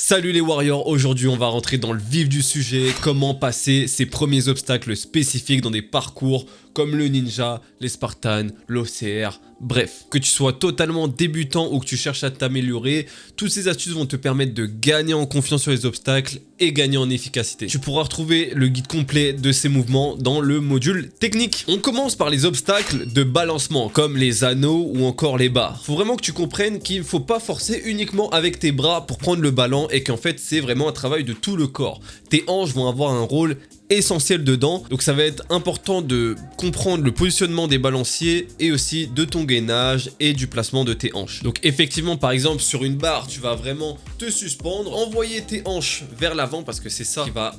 Salut les warriors, aujourd'hui on va rentrer dans le vif du sujet, comment passer ces premiers obstacles spécifiques dans des parcours comme le ninja, les Spartans, l'OCR, bref. Que tu sois totalement débutant ou que tu cherches à t'améliorer, toutes ces astuces vont te permettre de gagner en confiance sur les obstacles et gagner en efficacité. Tu pourras retrouver le guide complet de ces mouvements dans le module technique. On commence par les obstacles de balancement, comme les anneaux ou encore les barres. Faut vraiment que tu comprennes qu'il ne faut pas forcer uniquement avec tes bras pour prendre le ballon et qu'en fait c'est vraiment un travail de tout le corps. Tes hanches vont avoir un rôle essentiel dedans, donc ça va être important de comprendre le positionnement des balanciers et aussi de ton gainage et du placement de tes hanches. Donc effectivement, par exemple sur une barre, tu vas vraiment te suspendre, envoyer tes hanches vers l'avant parce que c'est ça qui va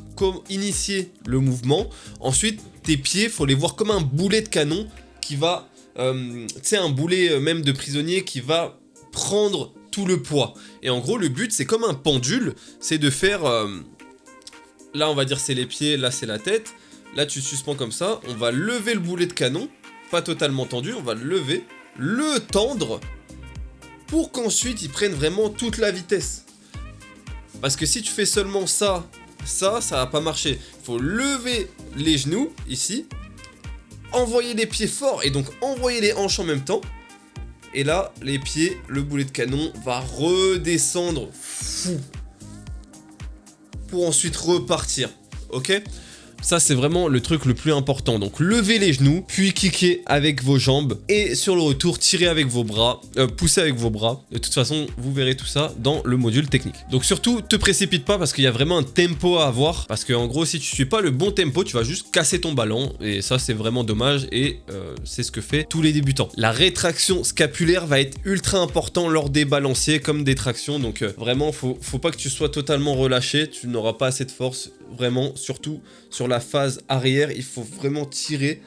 initier le mouvement. Ensuite, tes pieds, faut les voir comme un boulet de canon qui va, tu sais, un boulet même de prisonnier qui va prendre tout le poids. Et en gros, le but, c'est comme un pendule, c'est de faire... là, on va dire c'est les pieds, là, c'est la tête. Là, tu suspends comme ça. On va lever le boulet de canon, pas totalement tendu, on va le lever, le tendre, pour qu'ensuite, il prenne vraiment toute la vitesse. Parce que si tu fais seulement ça, ça va pas marcher. Il faut lever les genoux, ici, envoyer les pieds forts, et donc envoyer les hanches en même temps. Et là, les pieds, le boulet de canon va redescendre fou. Pour ensuite repartir, ok? Ça, c'est vraiment le truc le plus important. Donc, levez les genoux, puis kicker avec vos jambes. Et sur le retour, tirez avec vos bras, poussez avec vos bras. De toute façon, vous verrez tout ça dans le module technique. Donc, surtout, te précipite pas parce qu'il y a vraiment un tempo à avoir. Parce que en gros, si tu suis pas le bon tempo, tu vas juste casser ton ballon. Et ça, c'est vraiment dommage. Et c'est ce que fait tous les débutants. La rétraction scapulaire va être ultra important lors des balanciers comme des tractions. Donc, vraiment, faut pas que tu sois totalement relâché. Tu n'auras pas assez de force. Vraiment, surtout sur la phase arrière, il faut vraiment tirer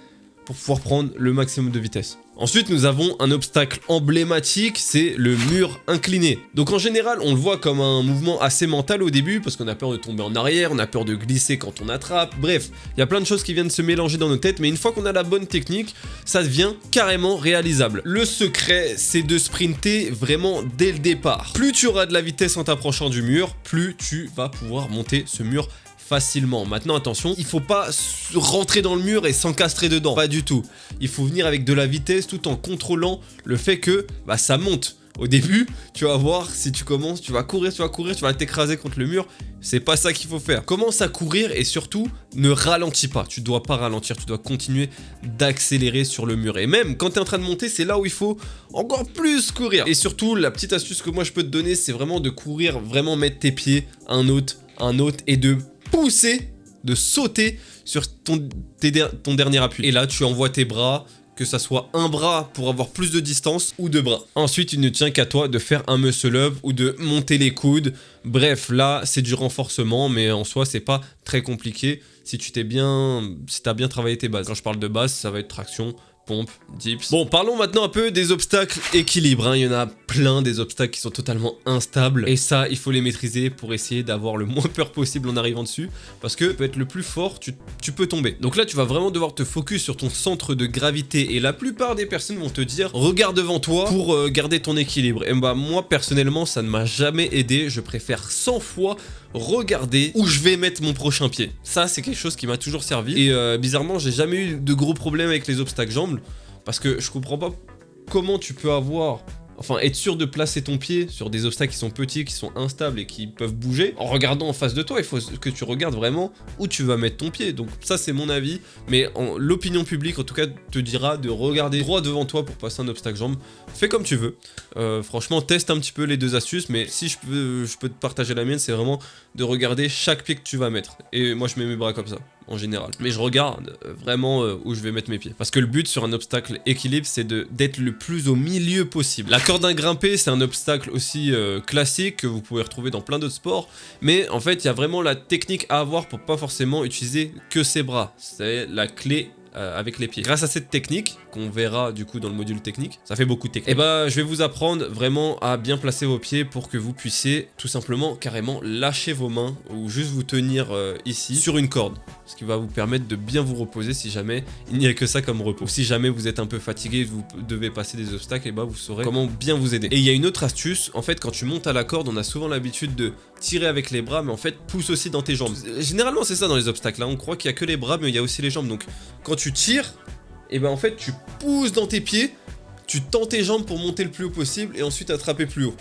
pour pouvoir prendre le maximum de vitesse. Ensuite, nous avons un obstacle emblématique, c'est le mur incliné. Donc en général, on le voit comme un mouvement assez mental au début, parce qu'on a peur de tomber en arrière, on a peur de glisser quand on attrape, bref, il y a plein de choses qui viennent se mélanger dans nos têtes, mais une fois qu'on a la bonne technique, ça devient carrément réalisable. Le secret, c'est de sprinter vraiment dès le départ. Plus tu auras de la vitesse en t'approchant du mur, plus tu vas pouvoir monter ce mur facilement. Maintenant attention, il faut pas rentrer dans le mur et s'encastrer dedans, pas du tout. Il faut venir avec de la vitesse tout en contrôlant le fait que ça monte. Au début, tu vas voir, si tu commences, tu vas courir, tu vas t'écraser contre le mur. C'est pas ça qu'il faut faire. Commence à courir et surtout, ne ralentis pas. Tu dois pas ralentir, tu dois continuer d'accélérer sur le mur. Et même quand tu es en train de monter, c'est là où il faut encore plus courir. Et surtout, la petite astuce que moi je peux te donner, c'est vraiment de courir, vraiment mettre tes pieds, un autre, et de pousser, de sauter sur ton dernier appui. Et là, tu envoies tes bras, que ça soit un bras pour avoir plus de distance ou deux bras. Ensuite, il ne tient qu'à toi de faire un muscle up ou de monter les coudes. Bref, là, c'est du renforcement, mais en soi, c'est pas très compliqué si tu t'as bien travaillé tes bases. Quand je parle de base, ça va être traction, pompe, dips. Bon, parlons maintenant un peu des obstacles équilibre. Il y en a plein des obstacles qui sont totalement instables. Et ça, il faut les maîtriser pour essayer d'avoir le moins peur possible en arrivant dessus. Parce que peut être le plus fort, tu peux tomber. Donc là, tu vas vraiment devoir te focus sur ton centre de gravité. Et la plupart des personnes vont te dire, regarde devant toi pour garder ton équilibre. Et moi, personnellement, ça ne m'a jamais aidé. Je préfère 100 fois regarder où je vais mettre mon prochain pied. Ça, c'est quelque chose qui m'a toujours servi. Et bizarrement, j'ai jamais eu de gros problèmes avec les obstacles jambes. Parce que je comprends pas comment tu peux être sûr de placer ton pied sur des obstacles qui sont petits, qui sont instables et qui peuvent bouger. En regardant en face de toi, il faut que tu regardes vraiment où tu vas mettre ton pied. Donc ça, c'est mon avis. Mais l'opinion publique, en tout cas, te dira de regarder droit devant toi pour passer un obstacle jambe. Fais comme tu veux. Franchement, teste un petit peu les deux astuces. Mais si je peux te partager la mienne, c'est vraiment de regarder chaque pied que tu vas mettre. Et moi, je mets mes bras comme ça, en général. Mais je regarde vraiment où je vais mettre mes pieds. Parce que le but sur un obstacle équilibre, c'est d'être le plus au milieu possible. La corde à grimper, c'est un obstacle aussi classique que vous pouvez retrouver dans plein d'autres sports. Mais en fait, il y a vraiment la technique à avoir pour pas forcément utiliser que ses bras. C'est la clé avec les pieds. Grâce à cette technique, qu'on verra du coup dans le module technique, ça fait beaucoup de technique. Et je vais vous apprendre vraiment à bien placer vos pieds pour que vous puissiez tout simplement carrément lâcher vos mains ou juste vous tenir ici sur une corde. ce qui va vous permettre de bien vous reposer si jamais il n'y a que ça comme repos. Ou si jamais vous êtes un peu fatigué, vous devez passer des obstacles, et bah vous saurez comment bien vous aider. Et il y a une autre astuce, en fait quand tu montes à la corde, on a souvent l'habitude de tirer avec les bras, mais en fait pousse aussi dans tes jambes. Généralement c'est ça dans les obstacles, là on croit qu'il y a que les bras, mais il y a aussi les jambes. Donc quand tu tires, et ben en fait tu pousses dans tes pieds, tu tends tes jambes pour monter le plus haut possible et ensuite attraper plus haut.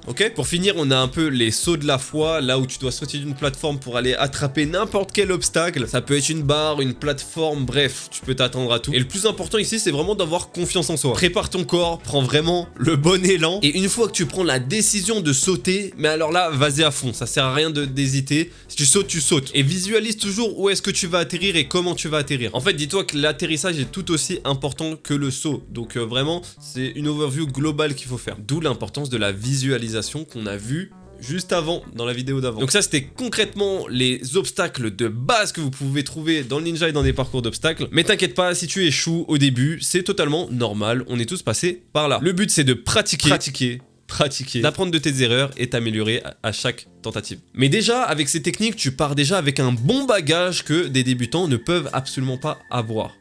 Ok. Pour finir, on a un peu les sauts de la foi, là où tu dois sauter d'une plateforme pour aller attraper n'importe quel obstacle. Ça peut être une barre, une plateforme, bref, tu peux t'attendre à tout. Et le plus important ici, c'est vraiment d'avoir confiance en soi. Prépare ton corps, prends vraiment le bon élan. Et une fois que tu prends la décision de sauter, mais alors là, vas-y à fond, ça sert à rien d'hésiter. Si tu sautes, tu sautes. Et visualise toujours où est-ce que tu vas atterrir et comment tu vas atterrir. En fait, dis-toi que l'atterrissage est tout aussi important que le saut. Donc vraiment, c'est une overview globale qu'il faut faire. D'où l'importance de la visualisation qu'on a vu juste avant, dans la vidéo d'avant. Donc ça, c'était concrètement les obstacles de base que vous pouvez trouver dans le ninja et dans des parcours d'obstacles. Mais t'inquiète pas, si tu échoues au début, c'est totalement normal, on est tous passés par là. Le but, c'est de pratiquer, d'apprendre de tes erreurs et t'améliorer à chaque tentative. Mais déjà, avec ces techniques, tu pars déjà avec un bon bagage que des débutants ne peuvent absolument pas avoir.